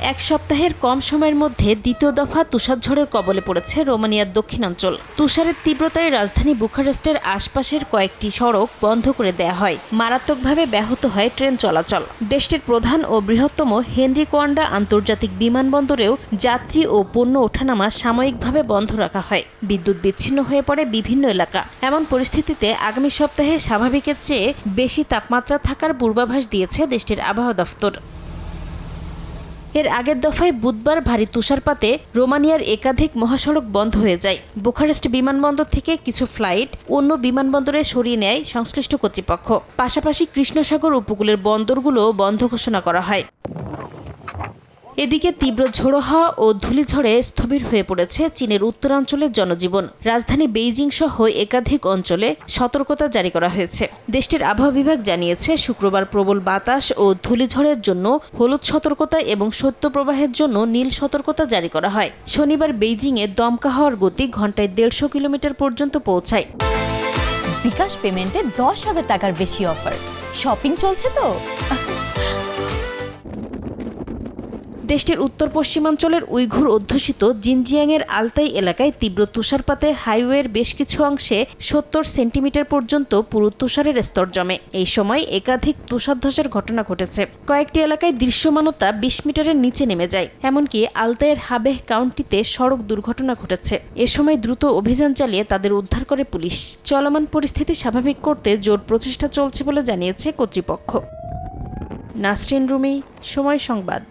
এক সপ্তাহের কম সময়ের মধ্যে দ্বিতীয় দফা তুষারঝড়ের কবলে পড়েছে রোমানিয়ার দক্ষিণাঞ্চল। তুষারের তীব্রতায় রাজধানী বুখারেস্টের আশপাশের কয়েকটি সড়ক বন্ধ করে দেয়া হয়। মারাত্মকভাবে ব্যাহত হয় ট্রেন চলাচল। দেশটির প্রধান ও বৃহত্তম হেনরি কোয়ান্ডা আন্তর্জাতিক বিমানবন্দরেও যাত্রী ও পণ্য ওঠানামা সাময়িকভাবে বন্ধ রাখা হয়। বিদ্যুৎ বিচ্ছিন্ন হয়ে পড়ে বিভিন্ন এলাকা। এমন পরিস্থিতিতে আগামী সপ্তাহে স্বাভাবিকের চেয়ে বেশি তাপমাত্রা থাকার পূর্বাভাস দিয়েছে দেশটির আবহাওয়া দফতর। এর আগের দফায় বুধবার ভারী তুষারপাতে রোমানিয়ার একাধিক মহাসড়ক বন্ধ হয়ে যায়। বুখারেস্ট বিমানবন্দর থেকে কিছু ফ্লাইট অন্য বিমানবন্দরে সরিয়ে নেয় সংশ্লিষ্ট কর্তৃপক্ষ। পাশাপাশি কৃষ্ণসাগর উপকূলের বন্দরগুলো বন্ধ ঘোষণা করা হয়। এদিকে তীব্র ঝোড়ো হাওয়া ও ধূলিঝড়ে স্থবির হয়ে পড়েছে চীনের উত্তরাঞ্চলের জনজীবন। রাজধানী বেইজিং সহ একাধিক অঞ্চলে সতর্কতা জারি করা হয়েছে। দেশটির আবহাওয়া বিভাগ জানিয়েছে, শুক্রবার প্রবল বাতাস ও ধূলিঝড়ের জন্য হলুদ সতর্কতা এবং শৈত্যপ্রবাহের জন্য নীল সতর্কতা জারি করা হয়। শনিবার বেইজিংয়ে দমকা হাওয়ার গতি ঘন্টায় 150 কিলোমিটার পর্যন্ত পৌঁছায়। বিকাশ পেমেন্টে 10,000 টাকার বেশি অফার। শপিং চলছে তো। দেশটির উত্তর পশ্চিমাঞ্চলের উইঘুর অধ্যুষিত জিনজিয়াংয়ের আলতাই এলাকায় তীব্র তুষারপাতে হাইওয়ের বেশ কিছু অংশে 70 সেন্টিমিটার পর্যন্ত পুরো তুষারের স্তর জমে। এই সময় একাধিক তুষারধসের ঘটনা ঘটেছে। কয়েকটি এলাকায় দৃশ্যমানতা 20 মিটারের নিচে নেমে যায়। এমনকি আলতাইয়ের হাবেহ কাউন্টিতে সড়ক দুর্ঘটনা ঘটেছে। এ সময় দ্রুত অভিযান চালিয়ে তাদের উদ্ধার করে পুলিশ। চলমান পরিস্থিতি স্বাভাবিক করতে জোর প্রচেষ্টা চলছে বলে জানিয়েছে কর্তৃপক্ষ। নাসরিন রুমি, সময় সংবাদ।